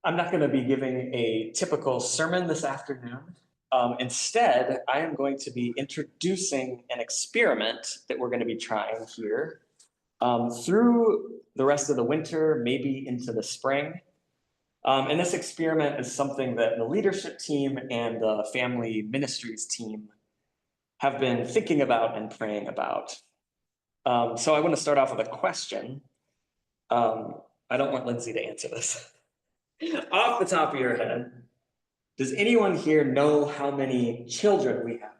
I'm not going to be giving a typical sermon this afternoon. Instead, I am going to be introducing an experiment that we're going to be trying here through the rest of the winter, maybe into the spring. And this experiment is something that the leadership team and the family ministries team have been thinking about and praying about. So I want to start off with a question. I don't want Lindsay to answer this. Off the top of your head, does anyone here know how many children we have?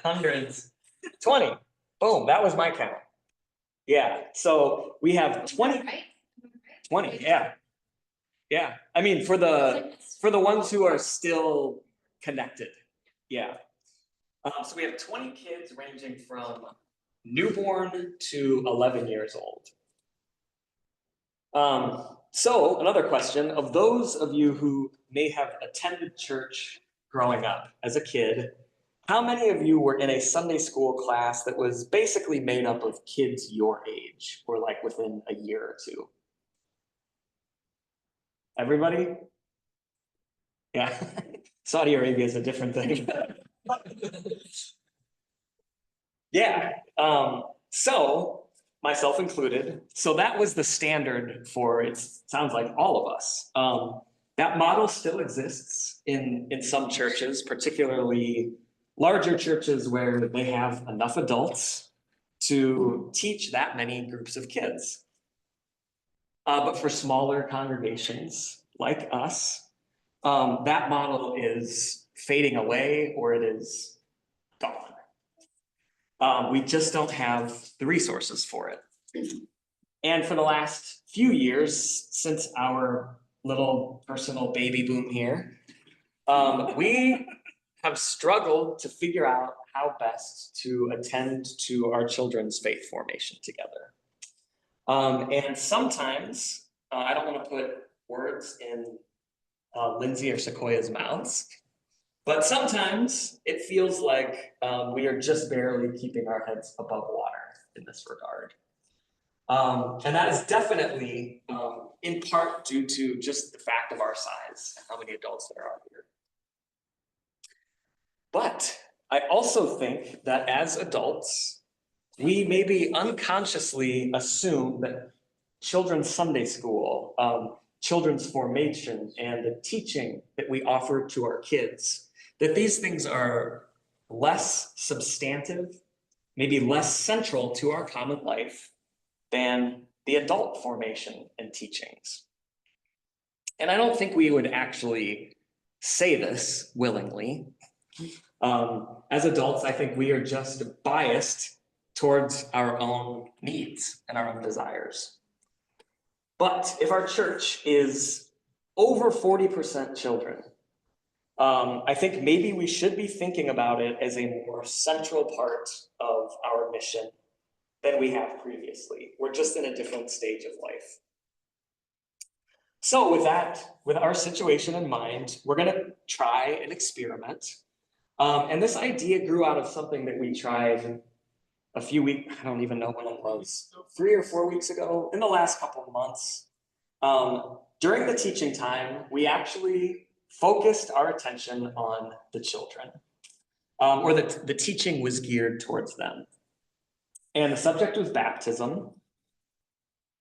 Hundreds. 20. Boom, that was my count. Yeah, so we have 20. 20, yeah. Yeah, I mean, for the ones who are still connected, yeah. So we have 20 kids ranging from newborn to 11 years old. So another question, of those of you who may have attended church growing up as a kid, how many of you were in a Sunday school class that was basically made up of kids your age or like within a year or two? Everybody? Yeah. Saudi Arabia is a different thing. Yeah. So myself included. So that was the standard for it sounds like all of us. That model still exists in some churches, particularly larger churches where they have enough adults to teach that many groups of kids. But for smaller congregations like us, that model is fading away or it is gone. We just don't have the resources for it. And for the last few years, since our little personal baby boom here, we have struggled to figure out how best to attend to our children's faith formation together. And sometimes, I don't want to put words in Lindsay or Sequoia's mouths, but sometimes it feels like we are just barely keeping our heads above water in this regard. And that is definitely in part due to just the fact of our size and how many adults there are here. But I also think that as adults, we maybe unconsciously assume that children's Sunday school, children's formation, and the teaching that we offer to our kids, that these things are less substantive, maybe less central to our common life than the adult formation and teachings. And I don't think we would actually say this willingly. As adults, I think we are just biased towards our own needs and our own desires. But if our church is over 40% children, I think maybe we should be thinking about it as a more central part of our mission than we have previously. We're just in a different stage of life. So with that, with our situation in mind, we're going to try an experiment. And this idea grew out of something that we tried a few weeks, I don't even know when it was, 3 or 4 weeks ago, in the last couple of months. During the teaching time, we actually focused our attention on the children, or the teaching was geared towards them. And the subject was baptism.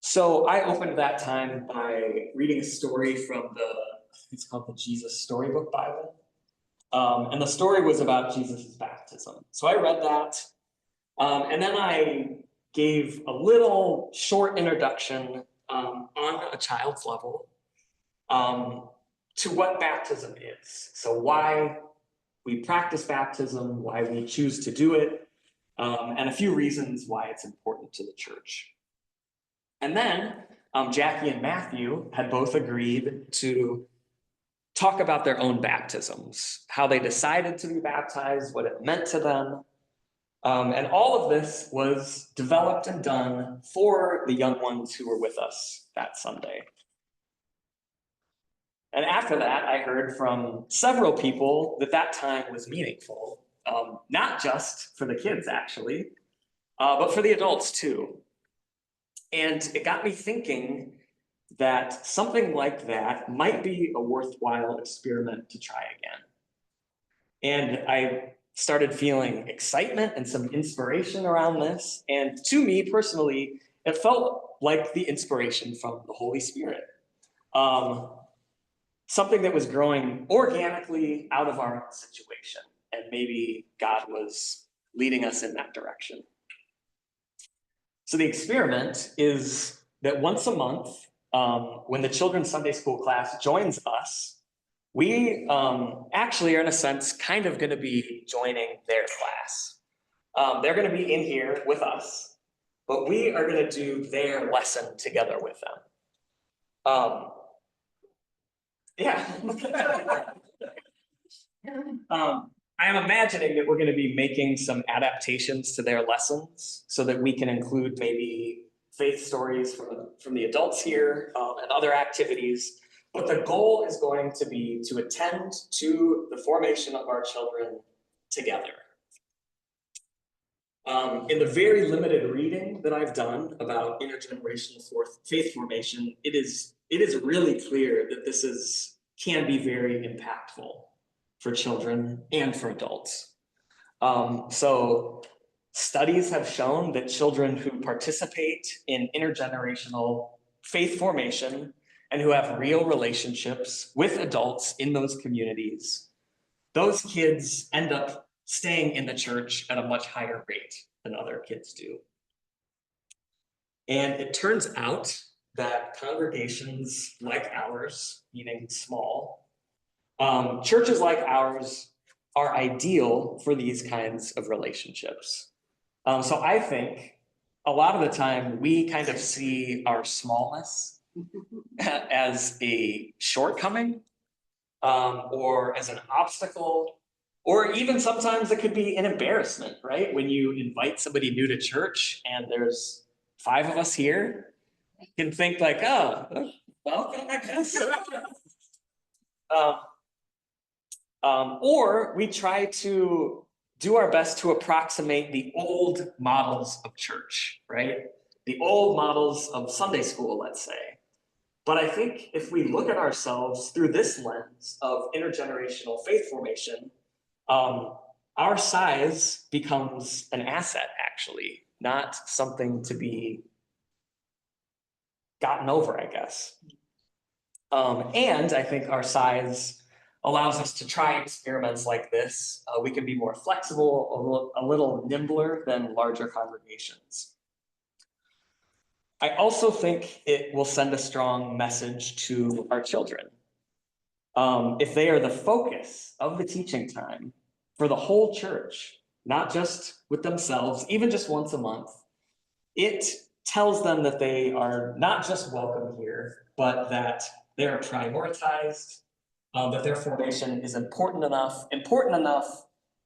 So I opened that time by reading a story from it's called the Jesus Storybook Bible. And the story was about Jesus' baptism. So I read that. And then I gave a little short introduction on a child's level to what baptism is. So why we practice baptism, why we choose to do it, and a few reasons why it's important to the church. And then Jackie and Matthew had both agreed to talk about their own baptisms, how they decided to be baptized, what it meant to them. And all of this was developed and done for the young ones who were with us that Sunday. And after that, I heard from several people that time was meaningful, not just for the kids, actually, but for the adults too. And it got me thinking that something like that might be a worthwhile experiment to try again. And I started feeling excitement and some inspiration around this. And to me personally, it felt like the inspiration from the Holy Spirit. Um, Something that was growing organically out of our own situation. And maybe God was leading us in that direction. So the experiment is that once a month, when the children's Sunday school class joins us, we actually are, in a sense, kind of going to be joining their class. They're going to be in here with us, but we are going to do their lesson together with them. Yeah. I am imagining that we're going to be making some adaptations to their lessons so that we can include maybe faith stories from the adults here and other activities. But the goal is going to be to attend to the formation of our children together. In the very limited reading that I've done about intergenerational faith formation, it is really clear that this can be very impactful for children and for adults. So studies have shown that children who participate in intergenerational faith formation and who have real relationships with adults in those communities, those kids end up staying in the church at a much higher rate than other kids do. And it turns out that congregations like ours, meaning small, churches like ours are ideal for these kinds of relationships. So I think a lot of the time we kind of see our smallness as a shortcoming, or as an obstacle, or even sometimes it could be an embarrassment, right? When you invite somebody new to church and there's 5 of us here, you can think like, oh, welcome, I guess. Or we try to do our best to approximate the old models of church, right? The old models of Sunday school, let's say. But I think if we look at ourselves through this lens of intergenerational faith formation, our size becomes an asset, actually, not something to be gotten over, I guess. And I think our size allows us to try experiments like this. We can be more flexible, a little nimbler than larger congregations. I also think it will send a strong message to our children. If they are the focus of the teaching time for the whole church, not just with themselves, even just once a month, it tells them that they are not just welcome here, but that they are prioritized, that their formation is important enough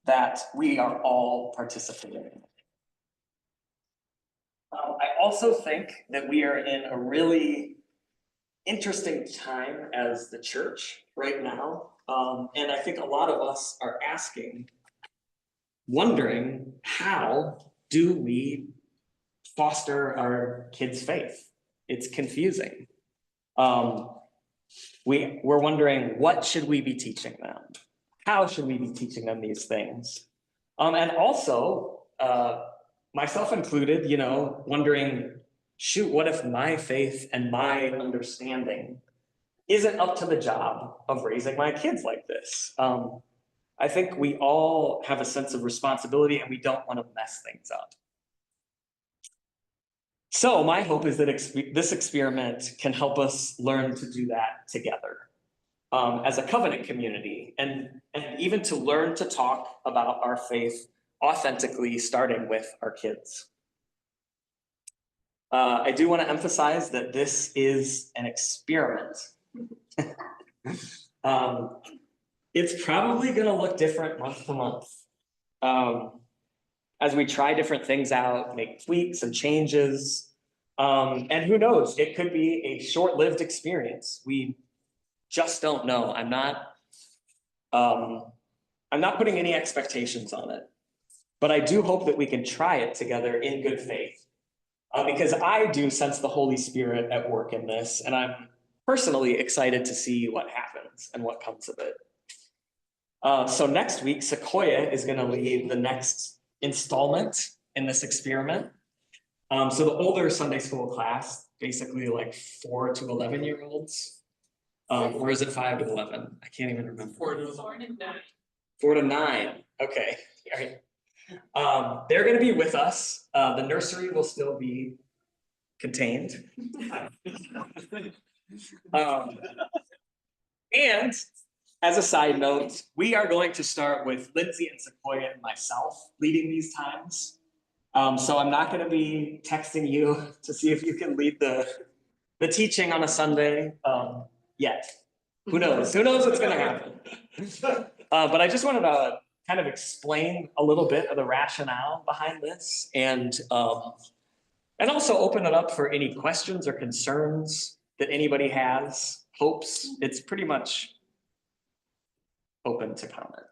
that we are all participating in it. I also think that we are in a really interesting time as the church right now. And I think a lot of us are wondering, how do we foster our kids' faith? It's confusing. We're wondering, what should we be teaching them? How should we be teaching them these things? And also, myself included, wondering, shoot, what if my faith and my understanding isn't up to the job of raising my kids like this? I think we all have a sense of responsibility and we don't want to mess things up. So my hope is that this experiment can help us learn to do that together as a covenant community, and even to learn to talk about our faith authentically, starting with our kids. I do want to emphasize that this is an experiment. It's probably going to look different month to month. As we try different things out, make tweaks and changes. And who knows, it could be a short-lived experience. We just don't know. I'm not putting any expectations on it, but I do hope that we can try it together in good faith. because I do sense the Holy Spirit at work in this, and I'm personally excited to see what happens and what comes of it. So next week, Sequoia is going to lead the next installment in this experiment. So the older Sunday school class, basically like 4 to 11-year-olds, or is it 5 to 11? I can't even remember. 4 to 9. 4 to 9. Okay. All right. They're going to be with us. The nursery will still be contained. And as a side note, we are going to start with Lindsay and Sequoia and myself leading these times. So I'm not going to be texting you to see if you can lead the teaching on a Sunday yet. Who knows? Who knows what's going to happen? But I just wanted to kind of explain a little bit of the rationale behind this, and also open it up for any questions or concerns that anybody has, hopes. It's pretty much open to comment.